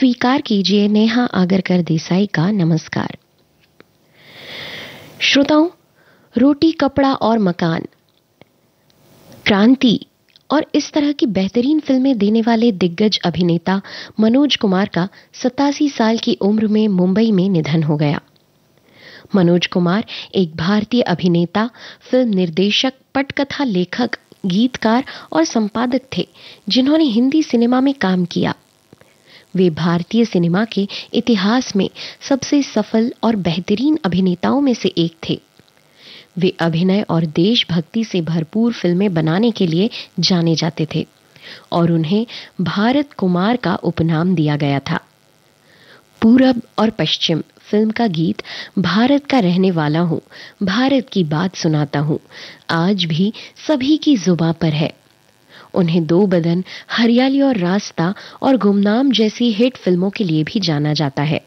स्वीकार कीजिए नेहा आगरकर देसाई का नमस्कार। श्रोताओं, रोटी कपड़ा और मकान, क्रांति और इस तरह की बेहतरीन फिल्में देने वाले दिग्गज अभिनेता मनोज कुमार का 87 साल की उम्र में मुंबई में निधन हो गया। मनोज कुमार एक भारतीय अभिनेता, फिल्म निर्देशक, पटकथा लेखक, गीतकार और संपादक थे जिन्होंने हिंदी सिनेमा में काम किया। वे भारतीय सिनेमा के इतिहास में सबसे सफल और बेहतरीन अभिनेताओं में से एक थे। वे अभिनय और देशभक्ति से भरपूर फिल्में बनाने के लिए जाने जाते थे और उन्हें भारत कुमार का उपनाम दिया गया था। पूरब और पश्चिम फिल्म का गीत भारत का रहने वाला हूं, भारत की बात सुनाता हूं आज भी सभी की जुबां पर है। उन्हें दो बदन, हरियाली और रास्ता और गुमनाम जैसी हिट फिल्मों के लिए भी जाना जाता है।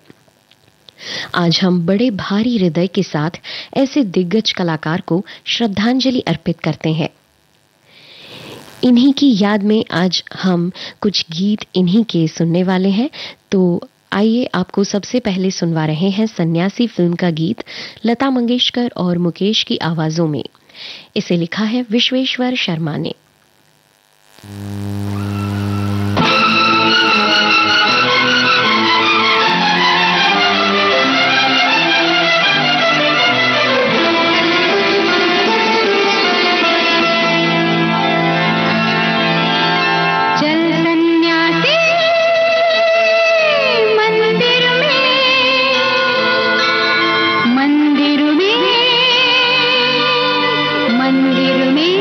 आज हम बड़े भारी हृदय के साथ ऐसे दिग्गज कलाकार को श्रद्धांजलि अर्पित करते हैं। इन्हीं की याद में आज हम कुछ गीत इन्हीं के सुनने वाले हैं। तो आइए आपको सबसे पहले सुनवा रहे हैं सन्यासी फिल्म का गीत लता मंगेशकर और मुकेश की आवाजों में। इसे लिखा है विश्वेश्वर शर्मा ने। मंदिर में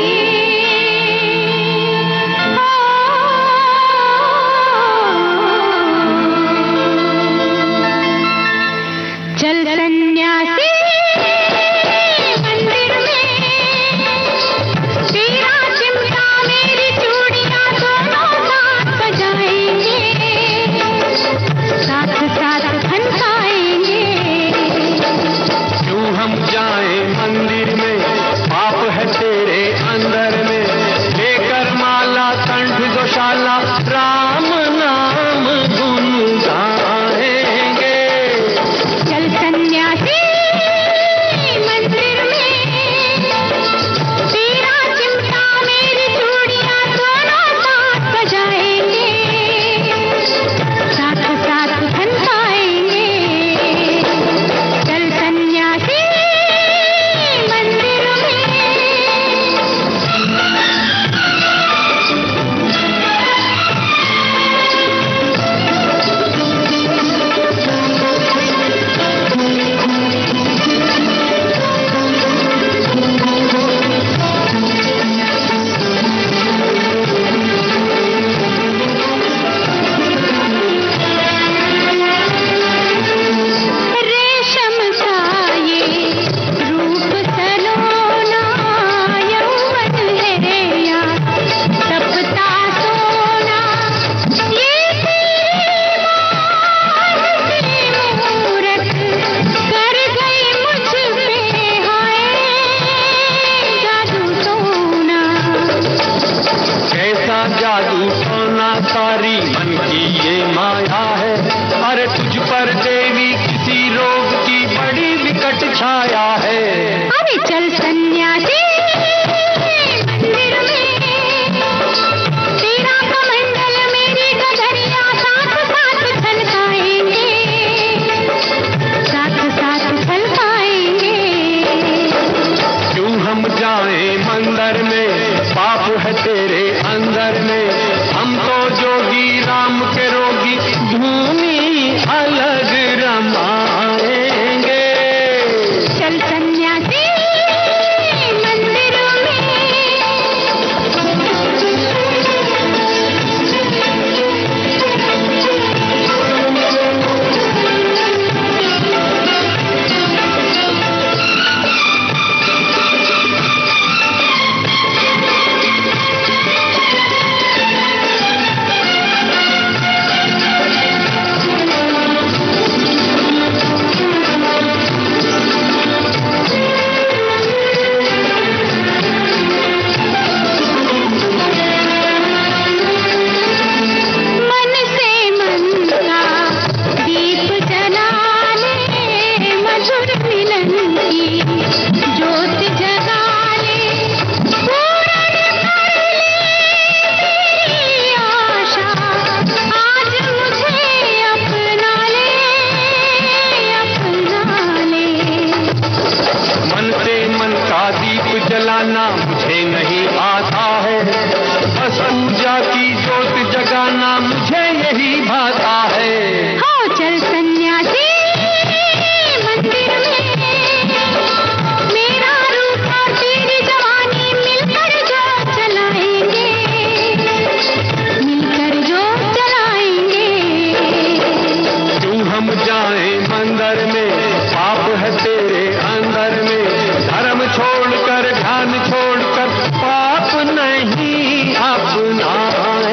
जाए मंदिर में, पाप है तेरे अंदर में, धर्म छोड़कर ध्यान छोड़कर पाप नहीं अपनाएंगे।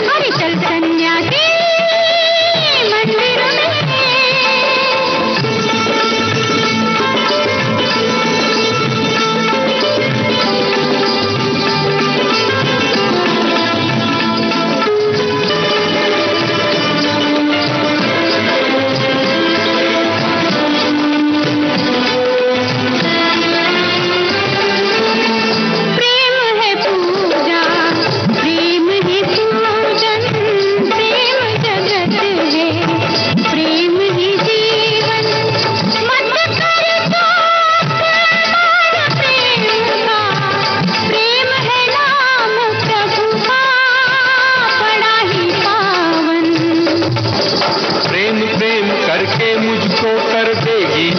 अरे चल सन्यासी मंदिर में,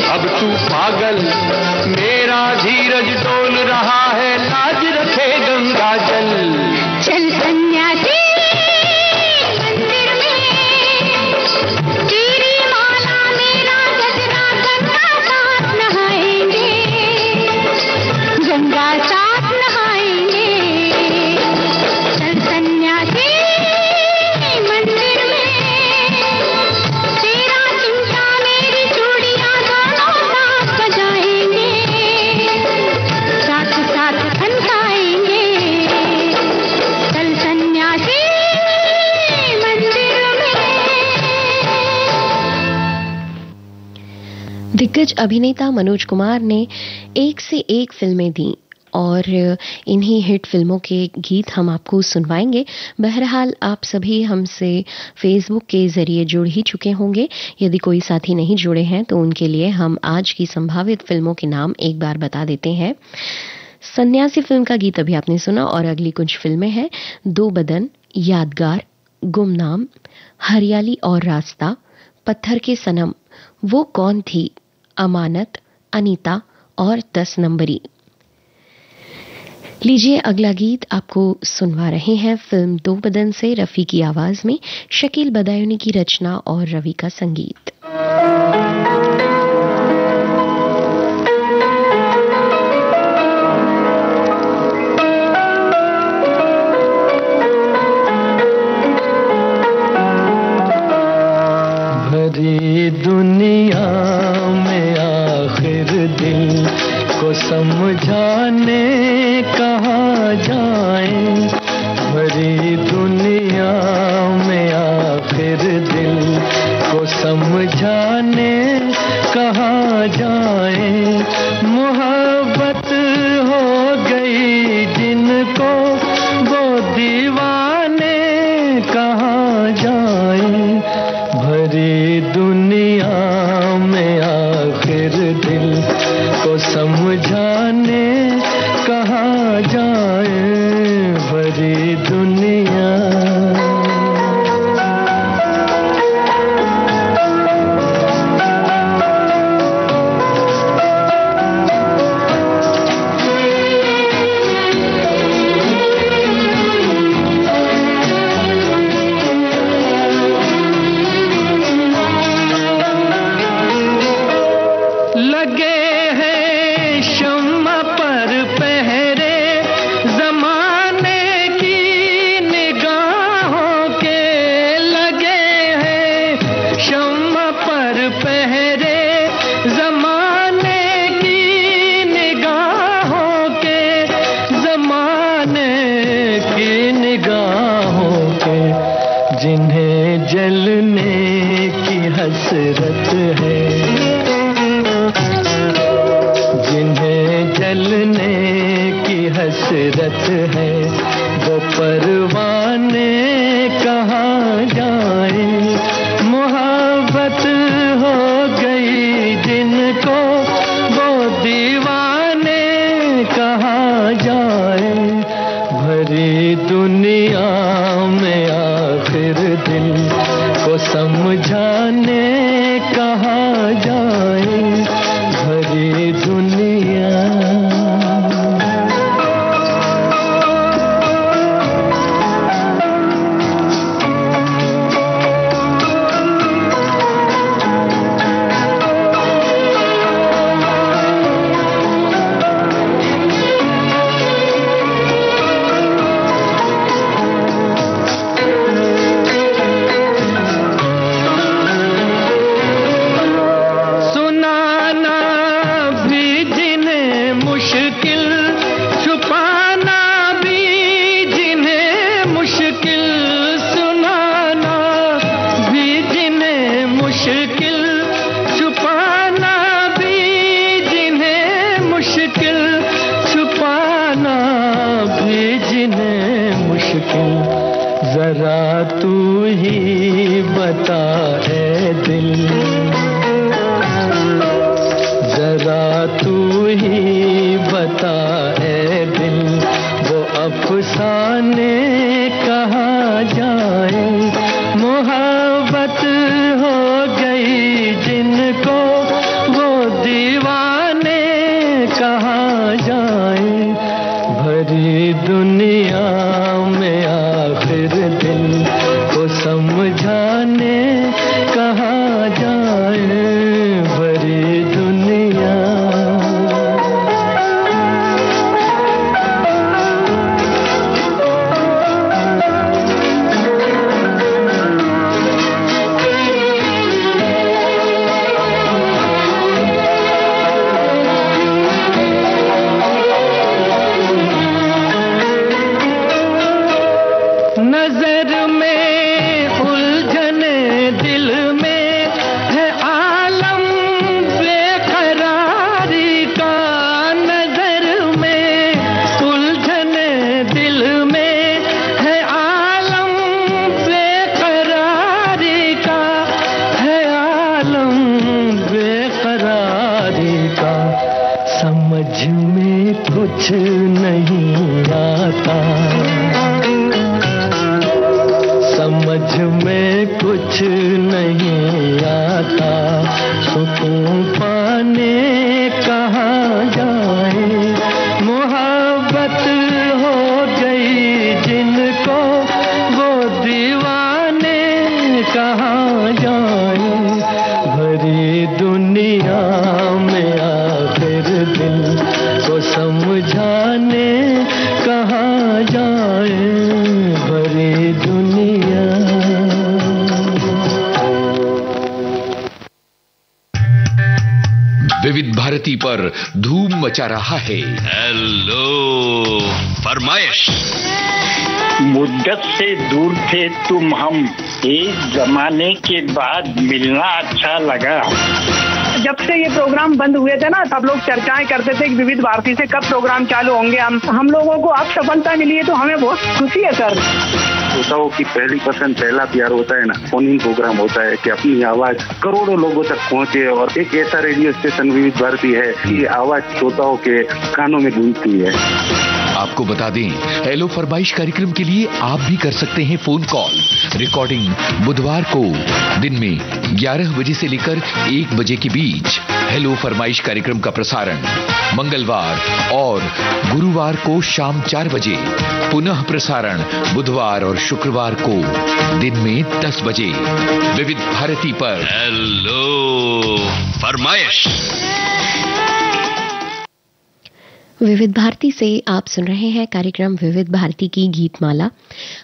अब तू पागल, मेरा धीरज डोल रहा है, लाज रखे गंगा जल। चल सन्यासी मंदिर में, तेरी माला मेरा गजरा गंगा साथ नहाएंगे, गंगा साथ नहाएंगे। चल सन्यासी मंदिर में, तेरा चिमटा मेरी चूड़ियां दोनों साथ बजाएंगे, साथ साथ खनकाएंगे। चल सन्यासी मंदिर में। दिग्गज अभिनेता मनोज कुमार ने एक से एक फिल्में दी और इन्हीं हिट फिल्मों के गीत हम आपको सुनवाएंगे। बहरहाल आप सभी हमसे फेसबुक के जरिए जुड़ ही चुके होंगे। यदि कोई साथी नहीं जुड़े हैं तो उनके लिए हम आज की संभावित फिल्मों के नाम एक बार बता देते हैं। सन्यासी फिल्म का गीत अभी आपने सुना और अगली कुछ फिल्में हैं दो बदन, यादगार, गुमनाम, हरियाली और रास्ता, पत्थर के सनम, वो कौन थी, अमानत, अनीता और 10 नंबरी। लीजिए अगला गीत आपको सुनवा रहे हैं फिल्म दो बदन से रफी की आवाज में, शकील बदायूनी की रचना और रवि का संगीत। भरी दुनिया में आखिर दिल को समझाने कहाँ जाए, भरी दुनिया में आखिर दिल को समझाने कहाँ जाए। मोहब्बत हो गई जिनको वो दीवाने कहाँ जाए, भरी दुनिया में आखिर दिल को समझाने कहाँ जाए, भरी दुनिया। जिन्हें जलने की हसरत है, जिन्हें जलने की हसरत है, वो परवाने कहाँ जाए। मोहब्बत हो गई जिनको वो दीवाने कहाँ जाए, भरी दुनिया में आखिर दिल को समझाने कहाँ जाए, भरी दुनिया। बता ए दिल, जरा तू ही बता ए दिल, वो अफसाने कहाँ जाए, मोहब्बत हो गई जिनको वो दीवाने कहाँ जाए, भरी दुनिया में आखिर दिल को समझाने कहाँ जाए, भरी दुनिया। नजर में उलझने दिल में है आलम बेकरारी का, नजर में उलझने दिल में है आलम बेकरारी का, है आलम बेकरारी का, समझ में कुछ नहीं आता, समझ में कुछ नहीं आता, सुकून पाने कहाँ जाए, मोहब्बत हो गई जिनको वो दीवाने कहाँ जाए, भरी दुनिया में आखिर दिल को समझाने कहाँ जाए, भरी दुनिया। विविध भारती पर धूम मचा रहा है हेलो फरमाइश। मुद्दत से दूर थे तुम हम, एक जमाने के बाद मिलना अच्छा लगा। जब से ये प्रोग्राम बंद हुए थे ना, सब लोग चर्चाएं करते थे कि विविध भारती से कब प्रोग्राम चालू होंगे। हम लोगों को अब सफलता मिली है तो हमें बहुत खुशी है सर। श्रोताओं की पहली पसंद, पहला प्यार होता है ना, फोन इन प्रोग्राम होता है कि अपनी आवाज करोड़ों लोगों तक पहुंचे, और एक ऐसा रेडियो स्टेशन विविध भारती है कि आवाज श्रोताओं के कानों में गूंजती है। आपको बता दें, हेलो फरमाइश कार्यक्रम के लिए आप भी कर सकते हैं फोन कॉल। रिकॉर्डिंग बुधवार को दिन में 11 बजे से लेकर 1 बजे के बीच, हेलो फरमाइश कार्यक्रम का प्रसारण मंगलवार और गुरुवार को शाम 4 बजे, पुनः प्रसारण बुधवार और शुक्रवार को दिन में 10 बजे, विविध भारती पर हेलो फरमाइश। विविध भारती से आप सुन रहे हैं कार्यक्रम विविध भारती की गीतमाला।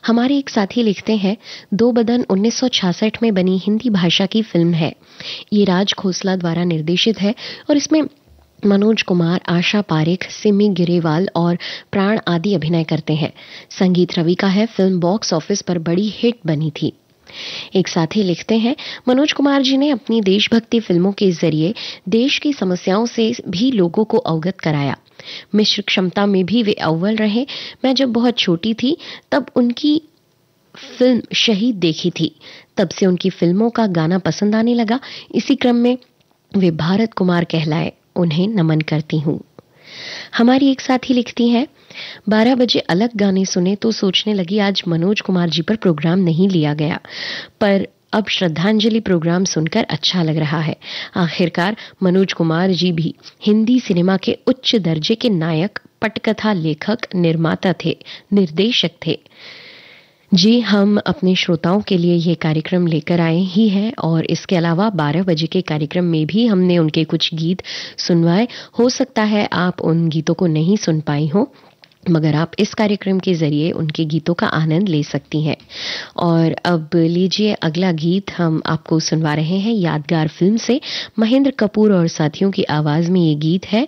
हमारे एक साथी लिखते हैं, दो बदन 1966 में बनी हिंदी भाषा की फिल्म है। ये राज खोसला द्वारा निर्देशित है और इसमें मनोज कुमार, आशा पारेख, सिमी गिरेवाल और प्राण आदि अभिनय करते हैं। संगीत रवि का है। फिल्म बॉक्स ऑफिस पर बड़ी हिट बनी थी। एक साथी लिखते हैं, मनोज कुमार जी ने अपनी देशभक्ति फिल्मों के जरिए देश की समस्याओं से भी लोगों को अवगत कराया। मिश्र क्षमता में भी वे अव्वल रहे। मैं जब बहुत छोटी थी तब उनकी फिल्म शहीद देखी थी, तब से उनकी फिल्मों का गाना पसंद आने लगा। इसी क्रम में वे भारत कुमार कहलाए। उन्हें नमन करती हूँ। हमारी एक साथी लिखती हैं, 12 बजे अलग गाने सुने तो सोचने लगी आज मनोज कुमार जी पर प्रोग्राम नहीं लिया गया, पर अब श्रद्धांजलि प्रोग्राम सुनकर अच्छा लग रहा है। आखिरकार मनोज कुमार जी भी हिंदी सिनेमा के उच्च दर्जे के नायक, पटकथा लेखक, निर्माता थे, निर्देशक थे। जी, हम अपने श्रोताओं के लिए ये कार्यक्रम लेकर आए ही हैं और इसके अलावा 12 बजे के कार्यक्रम में भी हमने उनके कुछ गीत सुनवाए। हो सकता है आप उन गीतों को नहीं सुन पाई हो, मगर आप इस कार्यक्रम के जरिए उनके गीतों का आनंद ले सकती हैं। और अब लीजिए अगला गीत हम आपको सुनवा रहे हैं यादगार फिल्म से। महेंद्र कपूर और साथियों की आवाज में ये गीत है।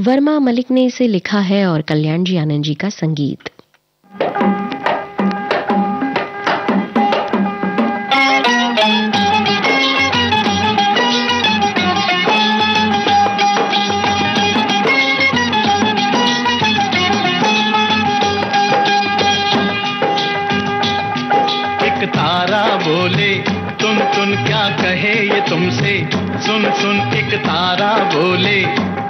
वर्मा मलिक ने इसे लिखा है और कल्याण जी आनंद जी का संगीत। तारा बोले तो तुन तुन क्या कहे ये तुमसे, सुन सुन एक तारा बोले,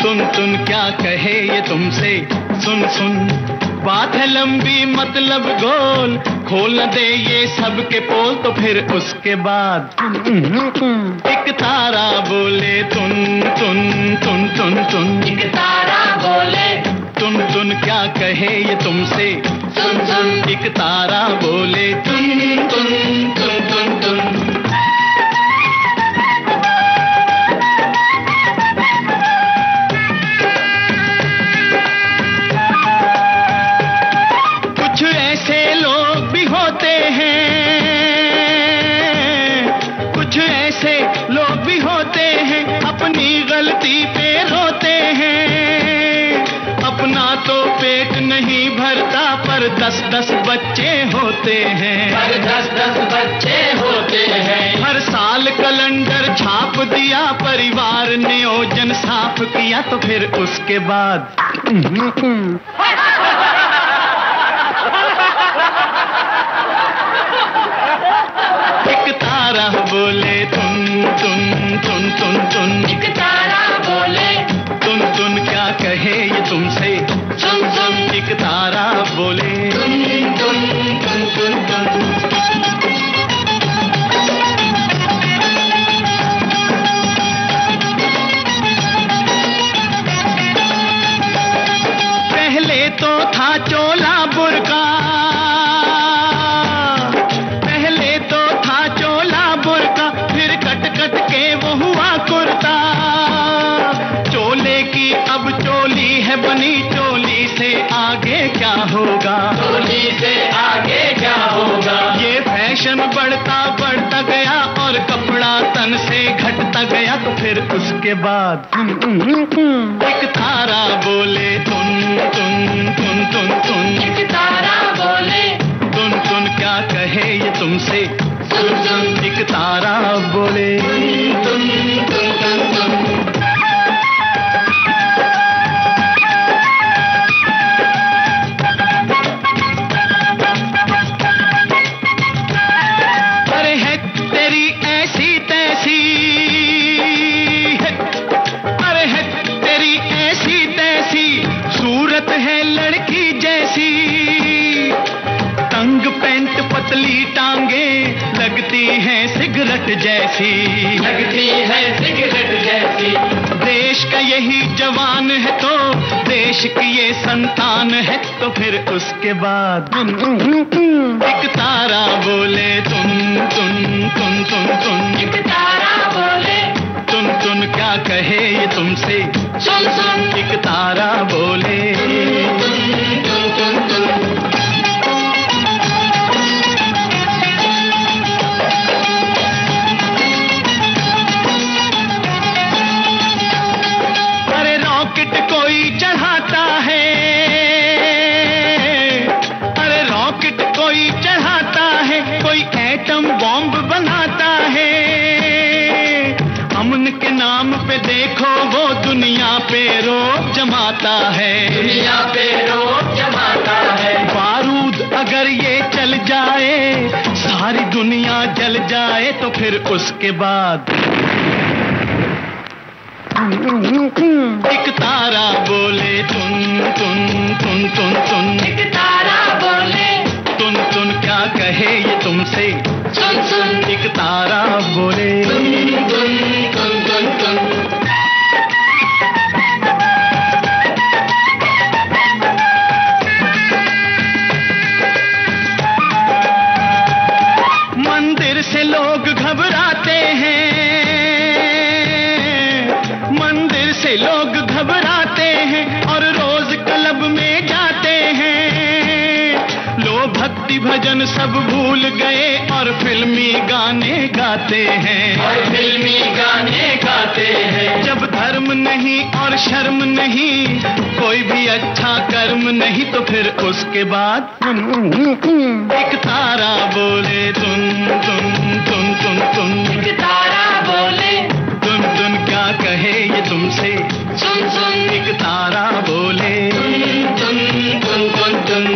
तुन तुन क्या कहे ये तुमसे, सुन सुन। बात है लंबी मतलब गोल, खोल न दे ये सबके पोल, तो फिर उसके बाद एक तारा बोले, तुन तुन तुन तुन तुन। एक तारा बोले, तुन तुन क्या कहे ये तुमसे, सुन सुन। एक तारा बोले, तुन तुन तुन तुन तुन। कुछ ऐसे लोग भी होते हैं, कुछ ऐसे लोग भी होते हैं, अपनी गलती पे रोते हैं। अपना तो पेट नहीं भरता, पर 10-10 बच्चे होते हैं, पर 10-10 बच्चे होते हैं। हर साल कैलेंडर छाप दिया, परिवार नियोजन साफ किया, तो फिर उसके बाद एक तारा बोले, तुन तुन तुन तुन तुन। एक तारा बोले, तुन तुन क्या कहे ये तुमसे, सुन सुन। एक तारा बोले, तुन तुन तुन तुन तुन। पहले तो था चोला बुर्का, पहले तो था चोला बुर्का, फिर कट कट के वो हुआ कुर्ता। चोले की अब चोली है बनी, चोली से आगे क्या होगा, चोली से आगे क्या होगा। ये फैशन बढ़ता बढ़ता गया, और कपड़ा तन से घटता गया, तो फिर उसके बाद एक तारा बोले, तुन तुन तुन तुन तुन। एक तारा बोले, तुन तुन क्या कहे ये तुमसे, सुन सुन। एक तारा बोले, तुन तुन तुन तुन। अरे है तेरी ऐसी तैसी, अरे है तेरी ऐसी तैसी, सूरत है लड़की जैसी। तंग पैंट पतली टांगे, लगती है सिगरेट जैसी, लगती है सिगरेट जैसी। देश का यही जवान है तो देश की ये संतान है, तो फिर उसके बाद एक तारा बोले, तुन तुन तुन तुन तुन। एक तारा बोले, तुन तुन क्या कहे ये तुमसे, सुन सुन। एक तारा बोले, तुन तुन तुन तुन। अरे रॉकेट कोई चढ़ाता है, अरे रॉकेट कोई चढ़ाता है, कोई एटम बॉम्ब बनाता है। अमन के नाम पे देखो वो दुनिया पे रोब जमाता है, दुनिया पे रोब जमाता है। बारूद अगर ये चल जाए, सारी दुनिया जल जाए, तो फिर उसके बाद एक तारा बोले, तुन तुन तुन तुन तुन। एक तारा बोले, तुन तुन क्या कहे ये तुमसे, सुन सुन। एक तारा बोले, तुन तुन तुन तुन तुन। मंदिर से लोग घबराते हैं, मंदिर से लोग घबराते हैं, और रोज क्लब में जाते हैं। लोग भक्ति भजन सब भूल गए, और फिल्मी गाने गाते हैं, और फिल्मी गाने गाते हैं। जब धर्म नहीं और शर्म नहीं, कोई भी अच्छा कर्म नहीं, तो फिर उसके बाद एक तारा बोले, तुन तुन तुन तुन तुन। एक तारा बोले, तुन तुन क्या कहे ये तुमसे, सुन सुन। एक तारा बोले, तुन तुन तुन तुन।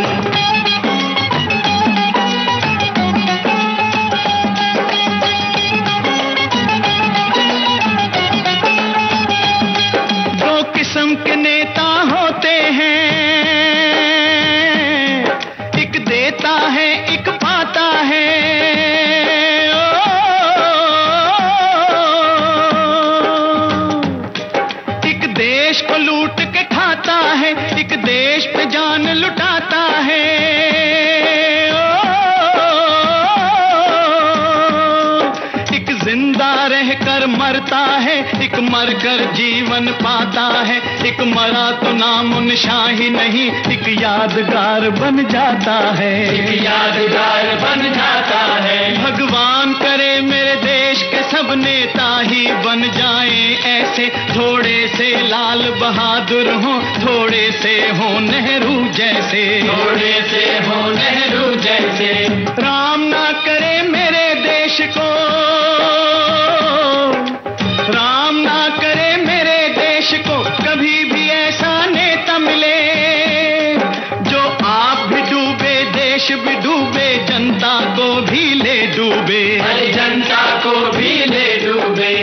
जिंदा रहकर मरता है, एक मरकर जीवन पाता है, एक मरा तो नाम निशान ही नहीं, एक यादगार बन जाता है, एक यादगार बन जाता है। भगवान करे मेरे देश के सब नेता ही बन जाएं ऐसे, थोड़े से लाल बहादुर हों, थोड़े से हों नेहरू जैसे, थोड़े से हों नेहरू जैसे। राम ना करे मेरे देश को, राम ना करे मेरे देश को कभी भी ऐसा नेता मिले, जो आप भी डूबे देश भी डूबे, जनता को भी ले डूबे, अरे जनता को भी ले डूबे।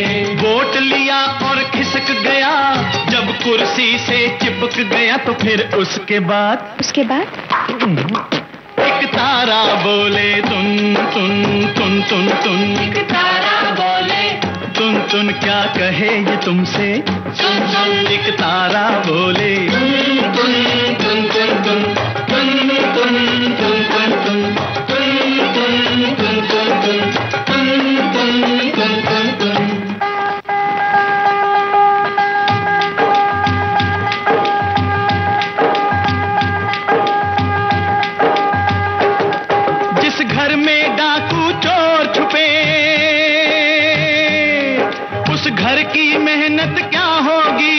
वोट लिया और खिसक गया, जब कुर्सी से चिपक गया तो फिर उसके बाद एक तारा बोले तुन तुन तुन तुन तुन, एक तारा बोले तुन तुन क्या कहे ये तुमसे, सुन सुन एक तारा बोले तुन तुन तुन तुन तुन तुन तुन तुन तुन तुन तुन तुन तुन तुन तुन तुन तुन। जिस घर में डाकू चोर छुपे, उस घर की मेहनत क्या होगी,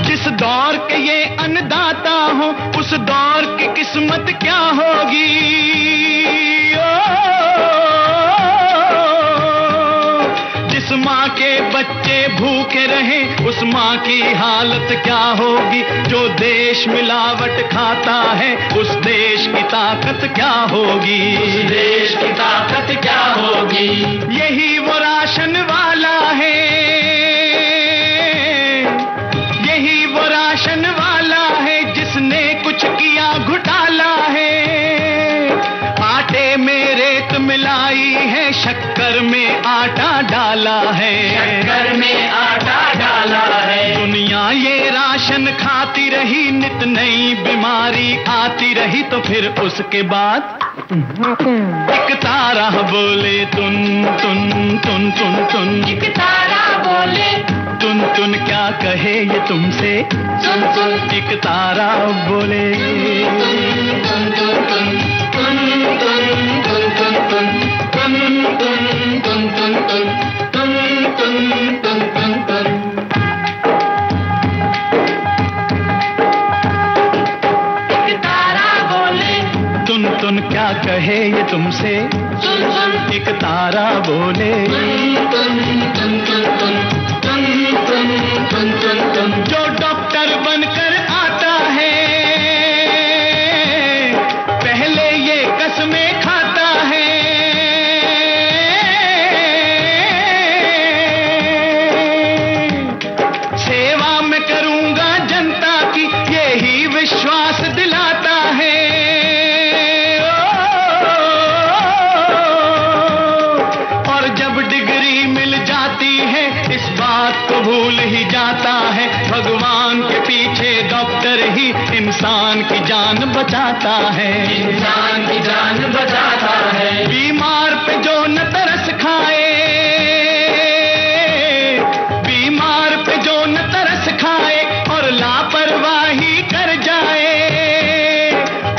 जिस दौर के ये अन्नदाता हो, उस दौर की किस्मत क्या होगी। जिस माँ के बच्चे भूखे रहे, उस माँ की हालत क्या होगी। जो देश मिलावट खाता है, उस देश की ताकत क्या होगी, उस देश की ताकत क्या होगी। यही वो राशन वाला है, यही वो राशन वाला है, जिसने कुछ किया घोटाला है। आटे में रेत मिलाई है, शक्कर में आटा डाला है, शक्कर में आटा डाला है। दुनिया ये राशन खाती रही, नित नई बीमारी आती रही, तो फिर उसके बाद एक तारा बोले तुन तुन तुन तुन तुन, एक तारा बोले तुन तुन क्या कहे ये तुमसे, सुन सुन एक तारा बोले तुन तुन तुन तुन तुन तुन तुन तुन तुन तुन तुन तुन तुन तुन तुन तुन तुन। एक तारा बोले तुन तुन क्या कहे ये तुमसे, सुन सुन एक तारा बोले तुन तुन तुन तुन तुन तुन तुन तुन तुन। जो डॉक्टर बनकर आता है, पहले ये कसमें खाता है, सेवा में करूंगा जनता की, यही विश्वास दिलाता है। और जब डिग्री मिल जाती है, इस बात को भूल ही जाता है, भगवान के पीछे डॉक्टर ही इंसान की जान बचाता है, इंसान की जान बचाता है। बीमार पे जो न तरस खाए, बीमार पे जो न तरस खाए और लापरवाही कर जाए,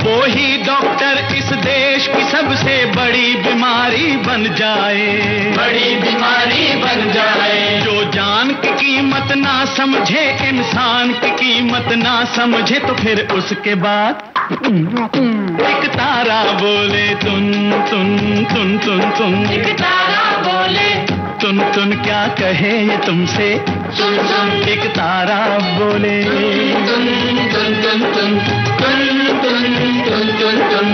वो ही डॉक्टर इस देश की सबसे बड़ी बीमारी बन जाए, बड़ी बीमारी बन जाए। जो जान की कीमत ना समझे, इंसान की कीमत ना समझे, तो फिर उसके बाद एक तारा बोले तुन तुन तुन तुन तुन, एक तारा बोले तुन तुन क्या कहे ये तुमसे, सुन सुन एक तारा बोले तुन तुन तुन तुन तुन तुन तुन तुन तुन।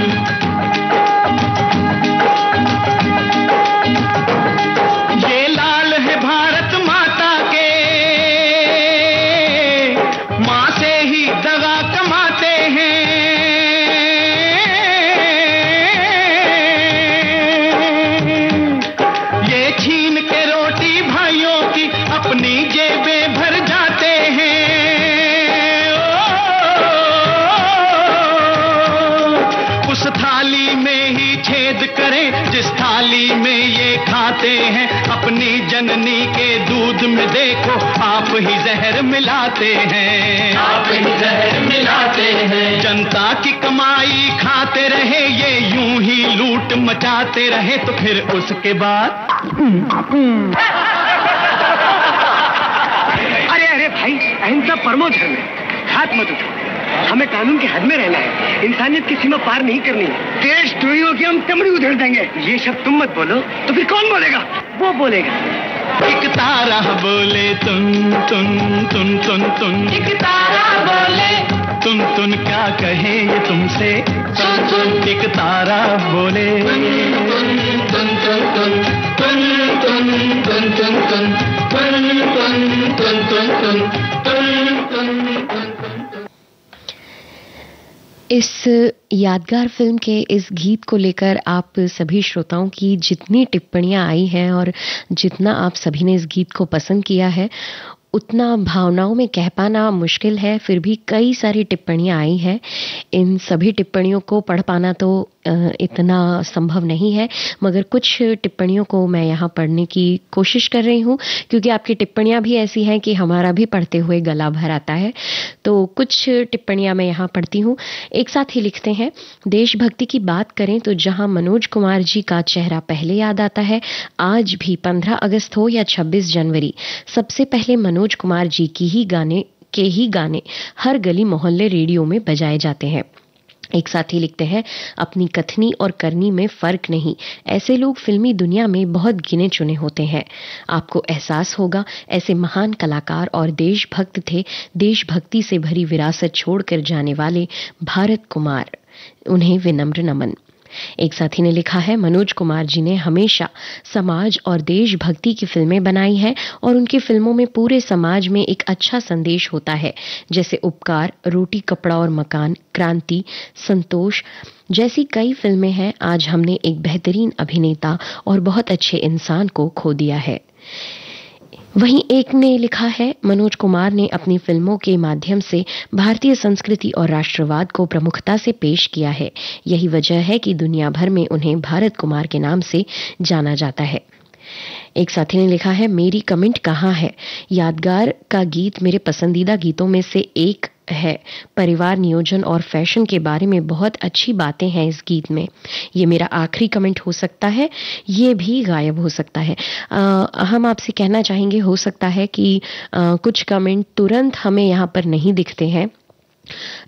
ये लाल है भारत माता के, माँ से ही दगा कमाते हैं। ये छीन के रोटी भाइयों की अपनी जेबें भर जाते हैं। उस थाली में ही छेद करें जिस थाली में ये खाते हैं। अपनी जननी के दूध में देखो आप ही जहर मिलाते हैं, आप ही जहर मिलाते हैं। जनता की कमाई खाते रहे ये, यूं ही लूट मचाते रहे, तो फिर उसके बाद अरे अरे भाई, अहिंसा परमो धर्म है, हाथ मत उठाओ। हमें कानून के हद में रहना है, इंसानियत की सीमा पार नहीं करनी है। देशद्रोहियों की हम चमड़ी उधेड़ देंगे। ये शब्द तुम मत बोलो तो फिर कौन बोलेगा? वो बोलेगा। एक तारा बोले तुन तुन तुन तुन तुन, एक तारा बोले तुन तुन, क्या कहे ये तुमसे तुन तुन। एक तारा बोले तुन तुन तुन तुन तुन तुन तुन तुन तुन तुन तुन तुन तुन तुन तुन तुन। इस यादगार फिल्म के इस गीत को लेकर आप सभी श्रोताओं की जितनी टिप्पणियां आई हैं और जितना आप सभी ने इस गीत को पसंद किया है, उतना भावनाओं में कह पाना मुश्किल है। फिर भी कई सारी टिप्पणियां आई हैं। इन सभी टिप्पणियों को पढ़ पाना तो इतना संभव नहीं है, मगर कुछ टिप्पणियों को मैं यहाँ पढ़ने की कोशिश कर रही हूँ, क्योंकि आपकी टिप्पणियां भी ऐसी हैं कि हमारा भी पढ़ते हुए गला भर आता है। तो कुछ टिप्पणियां मैं यहाँ पढ़ती हूँ। एक साथ ही लिखते हैं, देशभक्ति की बात करें तो जहाँ मनोज कुमार जी का चेहरा पहले याद आता है, आज भी 15 अगस्त हो या 26 जनवरी, सबसे पहले मनोज कुमार जी की ही गाने हर गली मोहल्ले रेडियो में बजाए जाते हैं। एक साथी लिखते हैं, अपनी कथनी और करनी में फर्क नहीं, ऐसे लोग फिल्मी दुनिया में बहुत गिने चुने होते हैं। आपको एहसास होगा, ऐसे महान कलाकार और देशभक्त थे। देशभक्ति से भरी विरासत छोड़कर जाने वाले भारत कुमार, उन्हें विनम्र नमन। एक साथी ने लिखा है, मनोज कुमार जी ने हमेशा समाज और देशभक्ति की फिल्में बनाई हैं और उनकी फिल्मों में पूरे समाज में एक अच्छा संदेश होता है, जैसे उपकार, रोटी कपड़ा और मकान, क्रांति, संतोष जैसी कई फिल्में हैं। आज हमने एक बेहतरीन अभिनेता और बहुत अच्छे इंसान को खो दिया है। वहीं एक ने लिखा है, मनोज कुमार ने अपनी फिल्मों के माध्यम से भारतीय संस्कृति और राष्ट्रवाद को प्रमुखता से पेश किया है। यही वजह है कि दुनिया भर में उन्हें भारत कुमार के नाम से जाना जाता है। एक साथी ने लिखा है, मेरी कमेंट कहाँ है? यादगार का गीत मेरे पसंदीदा गीतों में से एक है। परिवार नियोजन और फैशन के बारे में बहुत अच्छी बातें हैं इस गीत में। ये मेरा आखिरी कमेंट हो सकता है, ये भी गायब हो सकता है। हम आपसे कहना चाहेंगे, हो सकता है कि कुछ कमेंट तुरंत हमें यहाँ पर नहीं दिखते हैं,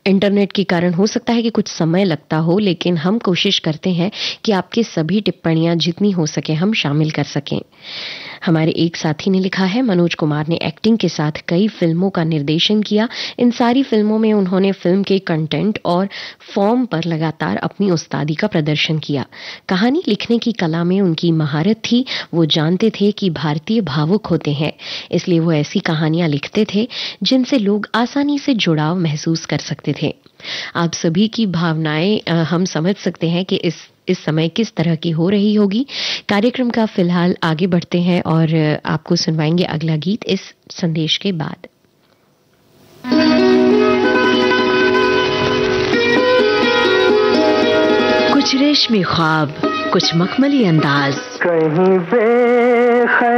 इंटरनेट के कारण हो सकता है कि कुछ समय लगता हो, लेकिन हम कोशिश करते हैं कि आपके सभी टिप्पणियां जितनी हो सके हम शामिल कर सकें। हमारे एक साथी ने लिखा है, मनोज कुमार ने एक्टिंग के साथ कई फिल्मों का निर्देशन किया। इन सारी फिल्मों में उन्होंने फिल्म के कंटेंट और फॉर्म पर लगातार अपनी उस्तादी का प्रदर्शन किया। कहानी लिखने की कला में उनकी महारत थी। वो जानते थे कि भारतीय भावुक होते हैं, इसलिए वो ऐसी कहानियां लिखते थे जिनसे लोग आसानी से जुड़ाव महसूस कर सकते थे। आप सभी की भावनाएं हम समझ सकते हैं कि इस समय किस तरह की हो रही होगी। कार्यक्रम का फिलहाल आगे बढ़ते हैं और आपको सुनवाएंगे अगला गीत इस संदेश के बाद। कुछ रेशमी ख्वाब, कुछ मखमली अंदाज, कहीं बेख्याल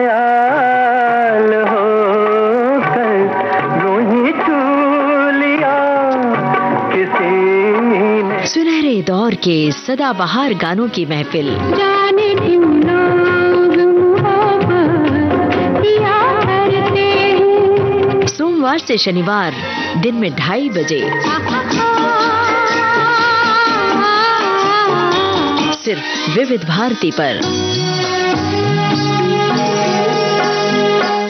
हो कर यूं ही छू लिया किसी ने। सुनहरे दौर के सदाबहार गानों की महफिल, जाने क्यों लोग मोहब्बत किया करते हैं। सोमवार से शनिवार दिन में 2:30 बजे सिर्फ विविध भारती पर।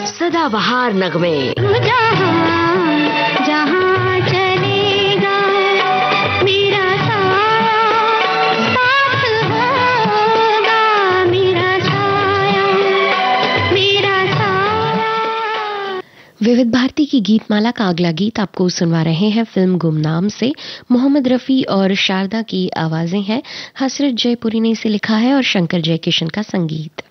सदाबहार नगमे, जहाँ चलेगा मेरा साथ होगा, मेरा साया, मेरा साया। विविध भारती की गीतमाला का अगला गीत आपको सुनवा रहे हैं फिल्म गुमनाम से। मोहम्मद रफी और शारदा की आवाजें हैं। हसरत जयपुरी ने इसे लिखा है और शंकर जयकिशन का संगीत।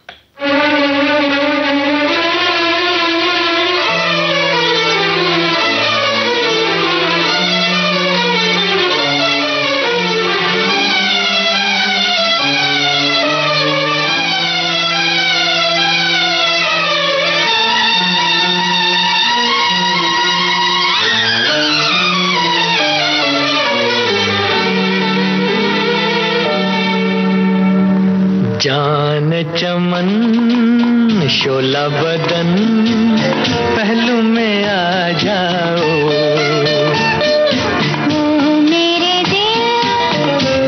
चमन शोला बदन पहलू में आ जाओ। मेरे दिल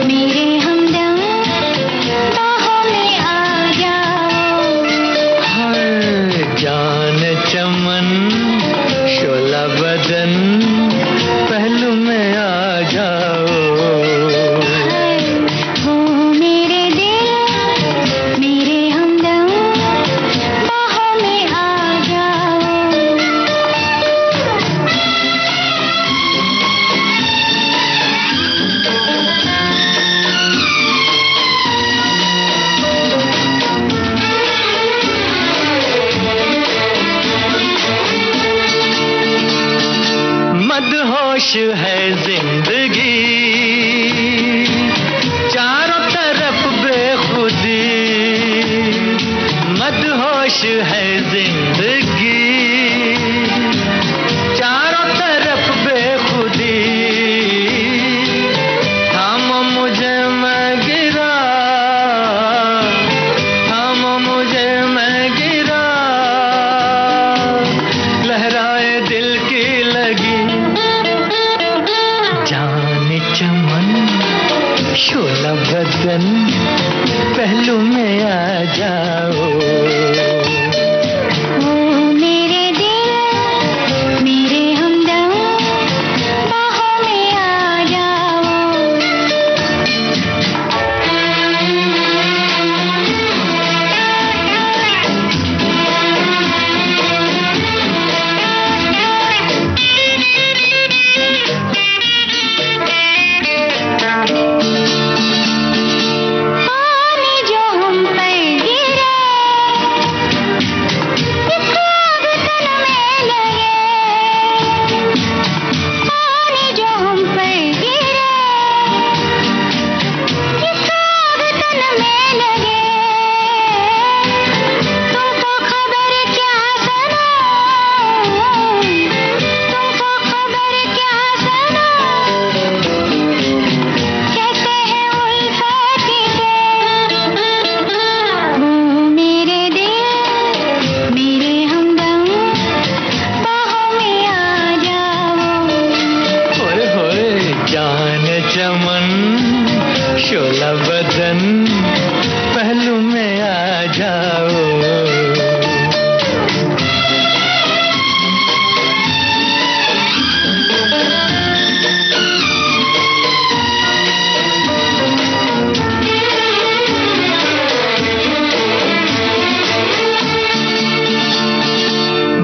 मेरे हमदम बाहों में आ जाओ। हर जान चमन शोला बदन पहलू में आ जाओ। मदहोश है जिंदगी चारों तरफ बेखुदी। मदहोश है जिंदगी चारों तरफ बेखुदी। थामो मुझे मैं गिरा, थामो मुझे मैं गिरा, लहराए दिल की लगी। चमन शोला बदन पहलू में आ जाओ। मेरे दिल मेरे हमदम बाहों में आ जाओ। चमन शोला बदन पहलू में आ जाओ।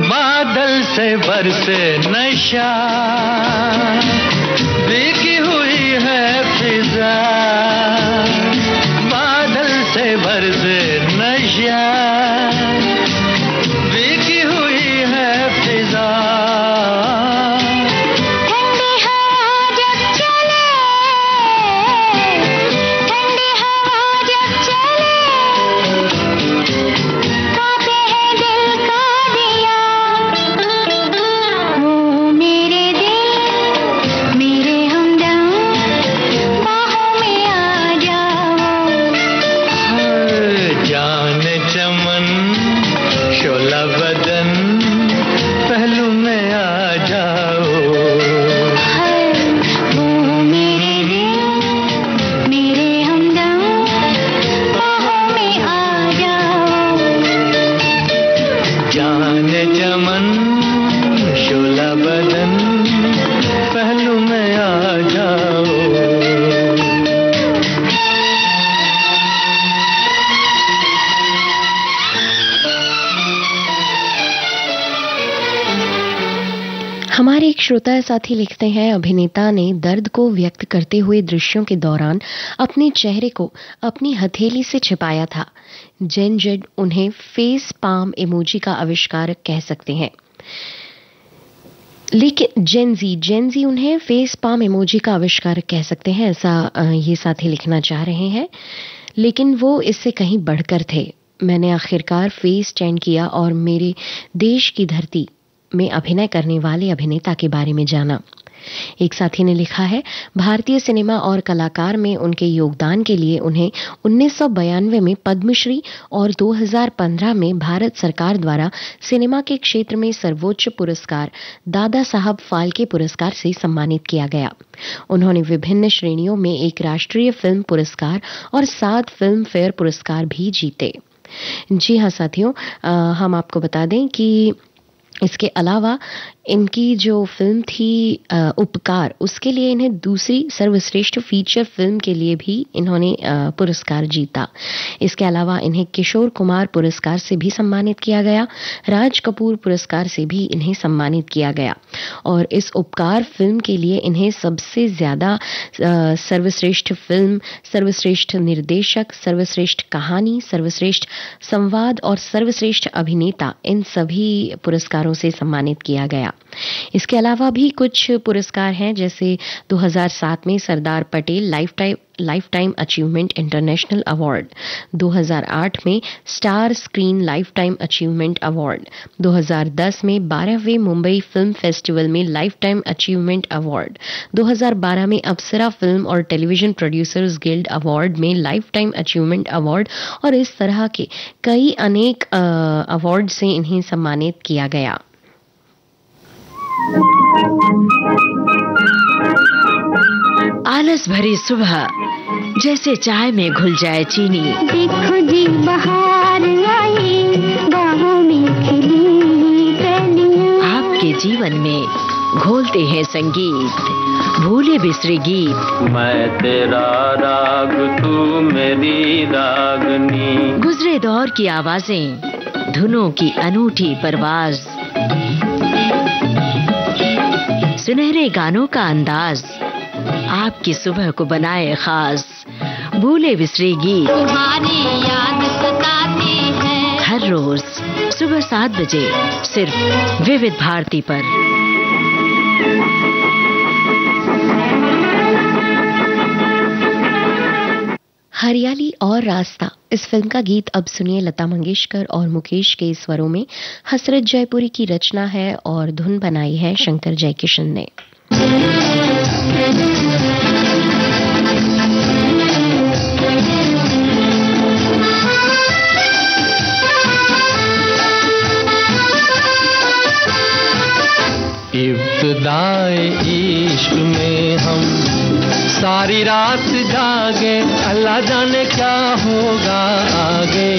बादल से बरसे नशा भीगी हुई है फिजा। बादल से बरसे नशा भीगी हुई है फिजा। ठंडी हवा जब चले, ठंडी हवा जब चले, कांपे है दिल का दिया। ओ मेरे दिल मेरे हमदम बाहों में आ जाओ। जान चमन शोला बदन पहलू में आ जाओ। ओ मेरे दिल मेरे हमदम बाहों में आ जाओ। जान चमन शोला बदन पहलू में आ जाओ। हमारे एक श्रोता साथी लिखते हैं, अभिनेता ने दर्द को व्यक्त करते हुए दृश्यों के दौरान अपने चेहरे को अपनी हथेली से छिपाया था। जेन जेड उन्हें फेस पाम इमोजी का आविष्कारक कह सकते हैं, लेकिन जेनजी उन्हें फेस पाम इमोजी का आविष्कारक कह सकते हैं, ऐसा ये साथी लिखना चाह रहे हैं। लेकिन वो इससे कहीं बढ़कर थे। मैंने आखिरकार फेस स्टैंड किया और मेरे देश की धरती में अभिनय करने वाले अभिनेता के बारे में जाना। एक साथी ने लिखा है, भारतीय सिनेमा और कलाकार में उनके योगदान के लिए उन्हें 1992 में पद्मश्री और 2015 में भारत सरकार द्वारा सिनेमा के क्षेत्र में सर्वोच्च पुरस्कार दादा साहब फाल्के पुरस्कार से सम्मानित किया गया। उन्होंने विभिन्न श्रेणियों में एक राष्ट्रीय फिल्म पुरस्कार और 7 फिल्म फेयर पुरस्कार भी जीते। जी हाँ साथियों, हम आपको बता दें कि इसके अलावा इनकी जो फिल्म थी उपकार, उसके लिए इन्हें दूसरी सर्वश्रेष्ठ फीचर फिल्म के लिए भी इन्होंने पुरस्कार जीता। इसके अलावा इन्हें किशोर कुमार पुरस्कार से भी सम्मानित किया गया, राज कपूर पुरस्कार से भी इन्हें सम्मानित किया गया और इस उपकार फिल्म के लिए इन्हें सबसे ज्यादा सर्वश्रेष्ठ फिल्म, सर्वश्रेष्ठ निर्देशक, सर्वश्रेष्ठ कहानी, सर्वश्रेष्ठ संवाद और सर्वश्रेष्ठ अभिनेता, इन सभी पुरस्कारों से सम्मानित किया गया। इसके अलावा भी कुछ पुरस्कार हैं, जैसे 2007 में Sardar Patel lifetime achievement international award, 2008 में Star Screen lifetime achievement award, 2010 में 12वें मुंबई फिल्म फेस्टिवल में लाइफ टाइम अचीवमेंट अवार्ड, 2012 में अप्सरा फिल्म और टेलीविजन प्रोड्यूसर्स गिल्ड अवार्ड में लाइफ टाइम अचीवमेंट अवार्ड और इस तरह के कई अनेक अवार्ड से इन्हें सम्मानित किया गया। आलस भरी सुबह जैसे चाय में घुल जाए चीनी। देखो जी बहार आई, बाहों में खिली कलियां। आपके जीवन में घोलते हैं संगीत, भूले बिसरे गीत। मैं तेरा राग, तू मेरी रागनी। गुजरे दौर की आवाजें, धुनों की अनूठी परवाज, सुनहरे गानों का अंदाज आपकी सुबह को बनाए खास। भूले बिसरे गीत तुम्हारी याद सताती है। हर रोज सुबह 7 बजे सिर्फ विविध भारती पर। हरियाली और रास्ता, इस फिल्म का गीत अब सुनिए लता मंगेशकर और मुकेश के स्वरों में। हसरत जयपुरी की रचना है और धुन बनाई है शंकर जयकिशन ने। इब्तिदाए इश्क में हम सारी रात जागे, अल्लाह जाने क्या होगा आगे,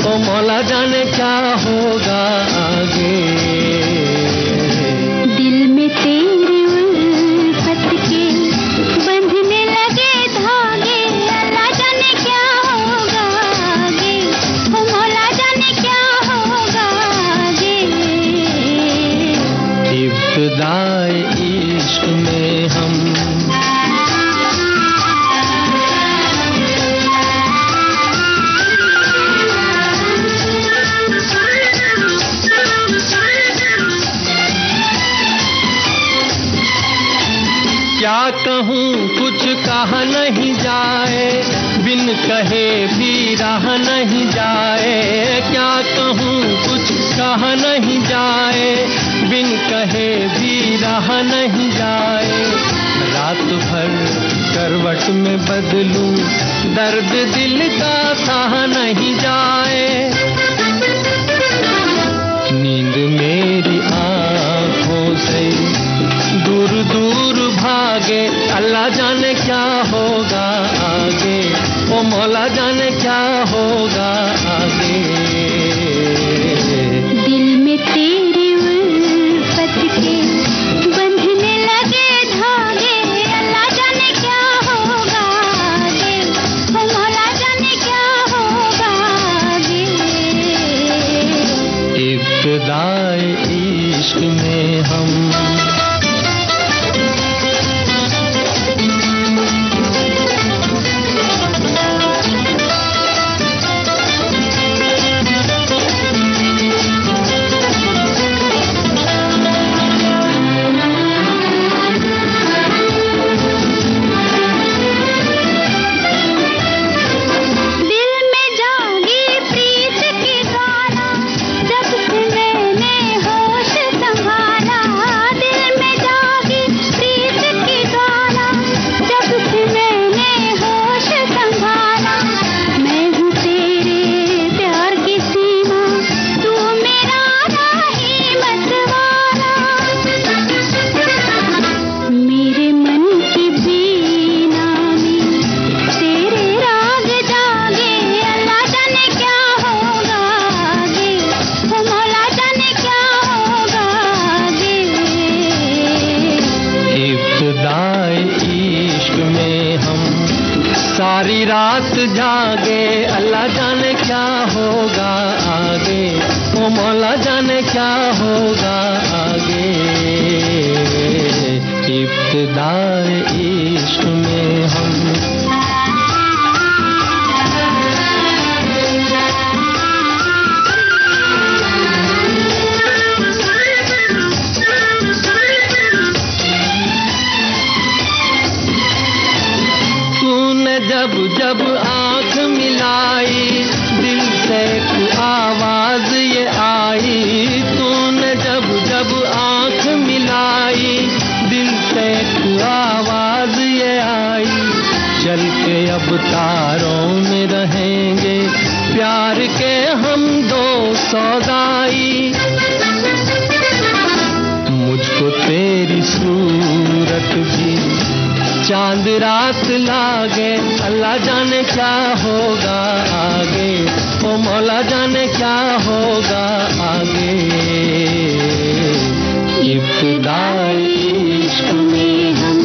ओ मौला जाने क्या होगा आगे। दिल में तेरी उल्फत के बंधने लगे धागे, अल्लाह जाने क्या होगा आगे, ओ मौला जाने क्या होगा आगे। इब्तिदाए इश्क में हम क्या कहूँ कुछ कहा नहीं जाए, बिन कहे भी रहा नहीं जाए। क्या कहूँ कुछ कहा नहीं जाए, बिन कहे भी रहा नहीं जाए। रात भर करवट में बदलूं, दर्द दिल का सहा नहीं जाए। नींद मेरी आँखों से दूर दूर भागे, अल्लाह जाने क्या होगा आगे, ओ मौला जाने क्या होगा आगे। दिल में तेरी उल्फत के बंधने लगे धागे, अल्लाह जाने क्या होगा आगे, ओ मौला जाने क्या होगा आगे। इब्तिदाए इश्क में हम दिल रात जागे, अल्लाह जाने क्या होगा आगे, ओ मौला जाने क्या होगा आगे। इब्तिदाए इश्क में हम जब जब आँख मिलाई, दिल से एक आवाज ये आई। तूने जब जब आँख मिलाई, दिल से एक आवाज ये आई। चल के अब तारों में रहेंगे, प्यार के हम दो सौदाई। मुझको तेरी सूरत भी चांद रात लागे, अल्लाह जाने क्या होगा आगे, ओ मौला जाने क्या होगा आगे। इब्तिदाए इश्क में हम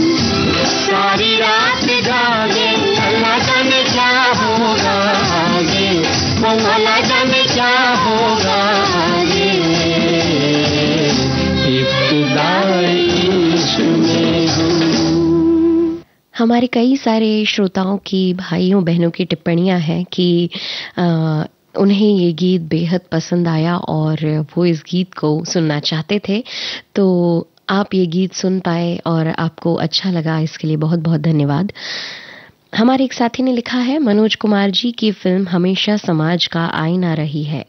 सारी रात जागे, अल्लाह जाने क्या होगा आगे, ओ मौला जाने क्या होगा आगे। इब्तिदाए इश्क में हम। हमारे कई सारे श्रोताओं की, भाइयों बहनों की टिप्पणियां हैं कि उन्हें ये गीत बेहद पसंद आया और वो इस गीत को सुनना चाहते थे। तो आप ये गीत सुन पाए और आपको अच्छा लगा, इसके लिए बहुत बहुत धन्यवाद। हमारे एक साथी ने लिखा है, मनोज कुमार जी की फिल्म हमेशा समाज का आईना रही है।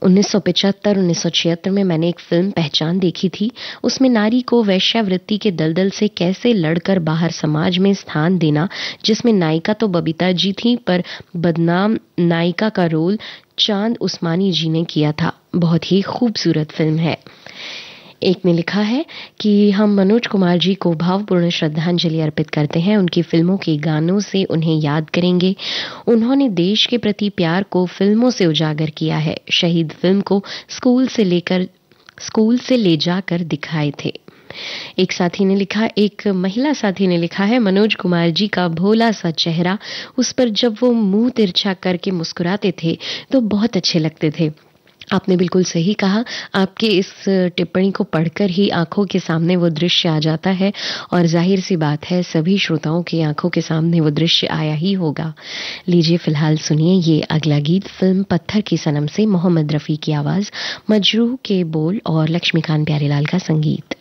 1975-1976 में मैंने एक फिल्म पहचान देखी थी। उसमें नारी को वेश्यावृत्ति के दलदल से कैसे लड़कर बाहर समाज में स्थान देना, जिसमें नायिका तो बबीता जी थी पर बदनाम नायिका का रोल चांद उस्मानी जी ने किया था। बहुत ही खूबसूरत फिल्म है। एक ने लिखा है कि हम मनोज कुमार जी को भावपूर्ण श्रद्धांजलि अर्पित करते हैं। उनकी फिल्मों के गानों से उन्हें याद करेंगे। उन्होंने देश के प्रति प्यार को फिल्मों से उजागर किया है। शहीद फिल्म को स्कूल से ले जाकर दिखाए थे। एक साथी ने लिखा, एक महिला साथी ने लिखा है, मनोज कुमार जी का भोला सा चेहरा, उस पर जब वो मुंह तिरछा करके मुस्कुराते थे तो बहुत अच्छे लगते थे। आपने बिल्कुल सही कहा। आपके इस टिप्पणी को पढ़कर ही आंखों के सामने वो दृश्य आ जाता है और जाहिर सी बात है सभी श्रोताओं की आंखों के सामने वो दृश्य आया ही होगा। लीजिए फिलहाल सुनिए ये अगला गीत फिल्म पत्थर की सनम से, मोहम्मद रफ़ी की आवाज, मजरूह के बोल और लक्ष्मीकांत प्यारेलाल का संगीत।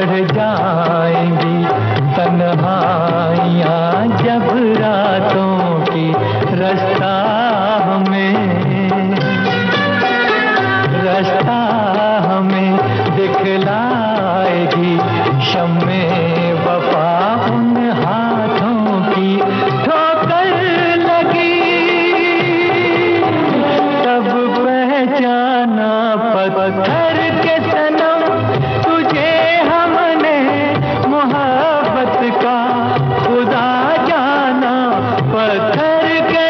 बढ़ जाएंगी तन्हाइयाँ जब रातों की रास्ता हमें दिखलाएगी शम्मे वफा उन हाथों की ठोकर लगी तब पहचाना पत्थर के सनम तुझे हमने मोहब्बत का खुदा जाना पत्थर के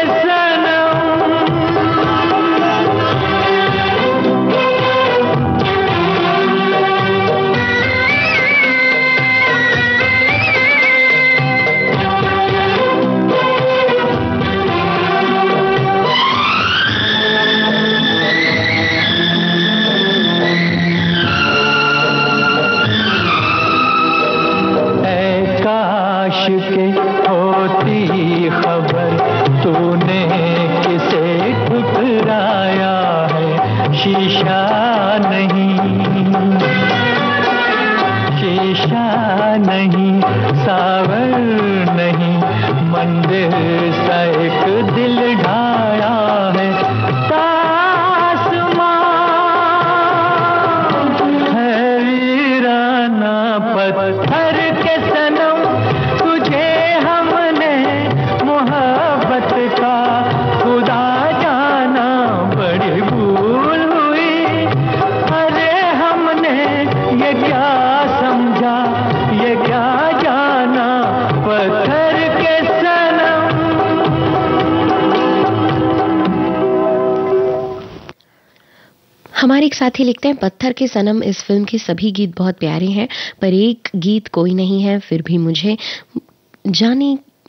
के होती खबर तूने किसे ठुकराया है शीशा नहीं सावर नहीं मंदिर सा एक दिल ढाया है आसमां है वीराना पत्थर के सनम तुझे हमने मोहब्बत का खुदा जाना बड़ी भूल हुई अरे हमने ये क्या समझा ये क्या जाना पत्थर के सनम। हमारे एक साथी लिखते हैं पत्थर के सनम इस फिल्म के सभी गीत बहुत प्यारे हैं पर एक गीत कोई नहीं है फिर भी मुझे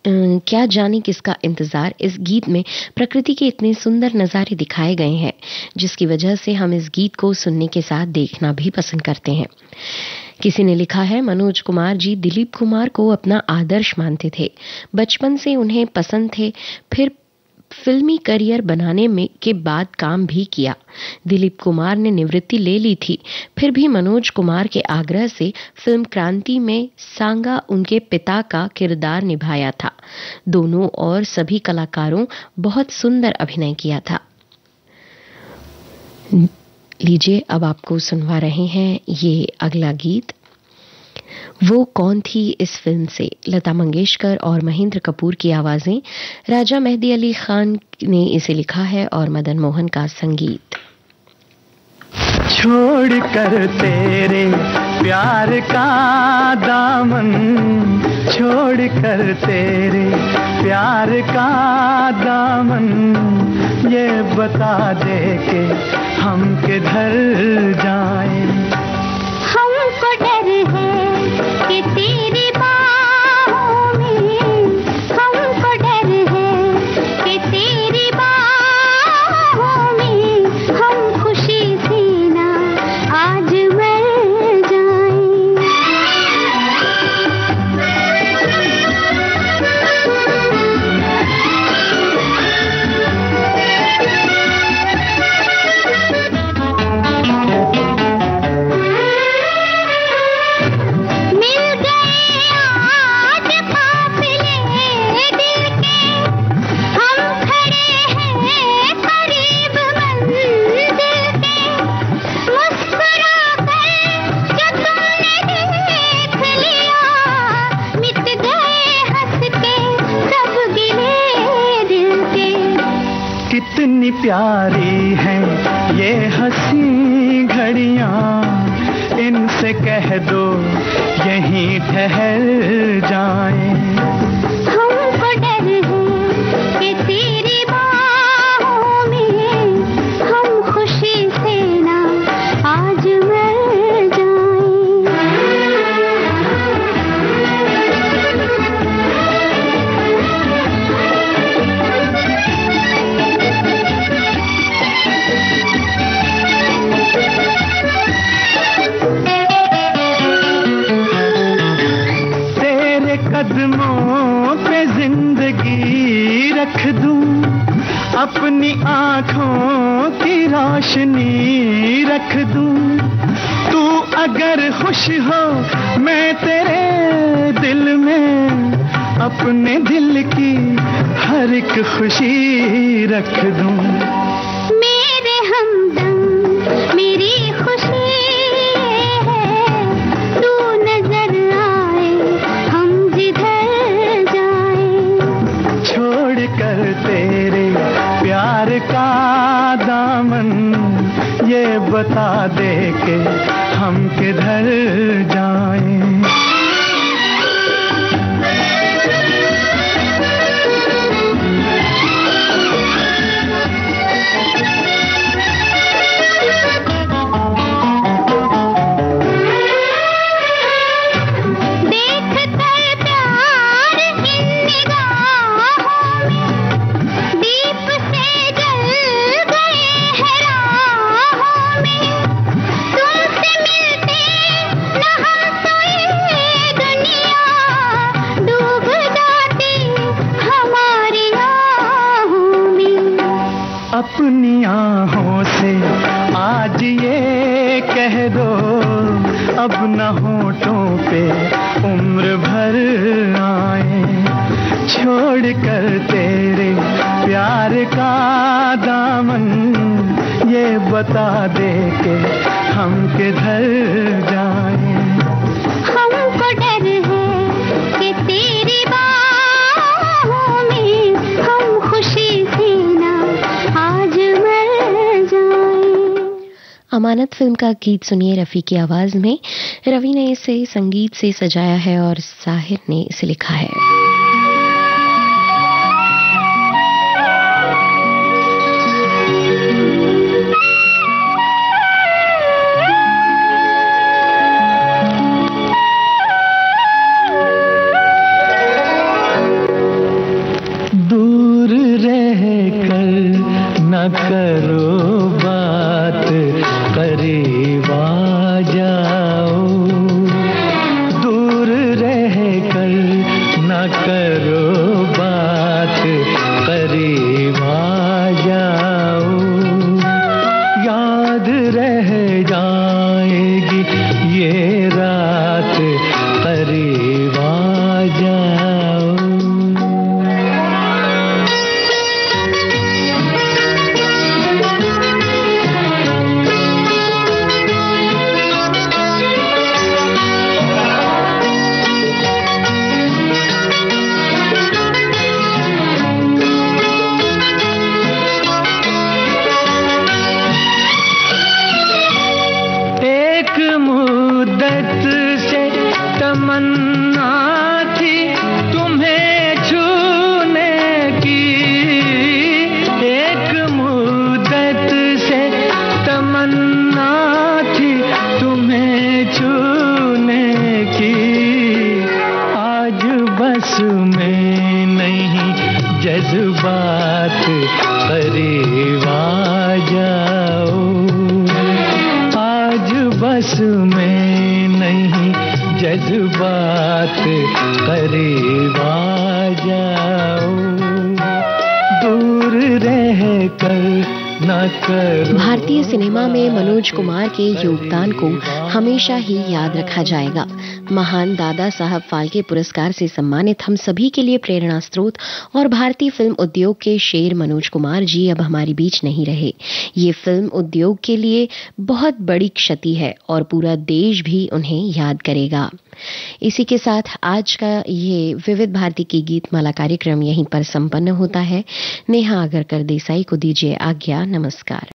क्या जाने किसका इंतजार। इस गीत में प्रकृति के इतने सुंदर नज़ारे दिखाए गए हैं जिसकी वजह से हम इस गीत को सुनने के साथ देखना भी पसंद करते हैं। किसी ने लिखा है मनोज कुमार जी दिलीप कुमार को अपना आदर्श मानते थे, बचपन से उन्हें पसंद थे, फिर फिल्मी करियर बनाने में के बाद काम भी किया। दिलीप कुमार ने निवृत्ति ले ली थी, फिर भी मनोज कुमार के आग्रह से फिल्म क्रांति में सांगा उनके पिता का किरदार निभाया था। दोनों और सभी कलाकारों बहुत सुंदर अभिनय किया था। लीजिए अब आपको सुनवा रहे हैं ये अगला गीत। वो कौन थी इस फिल्म से लता मंगेशकर और महेंद्र कपूर की आवाजें, राजा मेहदी अली खान ने इसे लिखा है और मदन मोहन का संगीत। छोड़ कर तेरे प्यार का दामन, छोड़ कर तेरे प्यार का दामन, ये बता दे के हम किधर जाएं। हमको डर है कि तेरी बाहों में, हमको डर है कि तेरी बाहों में हम खुशी से ना आज मर जाएं। कितनी प्यारी हैं ये हंसी घड़ियां, इनसे कह दो यहीं ठहर जाएं। हमको डर है कि तेरी बाहों में हम खुशी से ना आज मर जाएं। कदमों पे जिंदगी रख दूं, अपनी आँखों की रोशनी रख दूं, तू अगर खुश हो मैं तेरे दिल में अपने दिल की हर एक खुशी रख दूं। मेरे हमदम मेरी खुशी है, तू नजर आए हम जिधर जाए। छोड़ कर तेरे प्यार का दामन ये बता दे के हम किधर जाएं। अपनी आहों से आज ये कह दो, अब न होठों पे उम्र भर आए। छोड़ कर तेरे प्यार का दामन ये बता दे के हम किधर जाएं। हमको डर है कि तेरी बाहों में हम खुशी से ना आज मर जाएं। अमानत फिल्म का गीत सुनिए रफ़ी की आवाज में। रवि ने इसे संगीत से सजाया है और साहिर ने इसे लिखा है। दूर रह कर न करो बात, करीब आ जाओ। दूर रह कर न करो बात, करीब आ जाओ। याद रह जाएगी ये रात, करीब आ जाओ। मुद्दत से तमन्ना थी तुम्हें छूने की, एक मुद्दत से तमन्ना थी तुम्हें छूने की। आज बस में नहीं जज्बात, करीब आ जाओ। आज बस में नहीं जज्बात, करीब आ जाओ। दूर रह कर न करो। भारतीय सिनेमा में मनोज कुमार के योगदान को हमेशा ही याद रखा जाएगा। महान दादा साहब फाल्के पुरस्कार से सम्मानित हम सभी के लिए प्रेरणा स्रोत और भारतीय फिल्म उद्योग के शेर मनोज कुमार जी अब हमारे बीच नहीं रहे। ये फिल्म उद्योग के लिए बहुत बड़ी क्षति है और पूरा देश भी उन्हें याद करेगा। इसी के साथ आज का ये विविध भारती की गीतमाला कार्यक्रम यहीं पर संपन्न होता है। नेहा आगरकर देसाई को दीजिए आज्ञा। नमस्कार।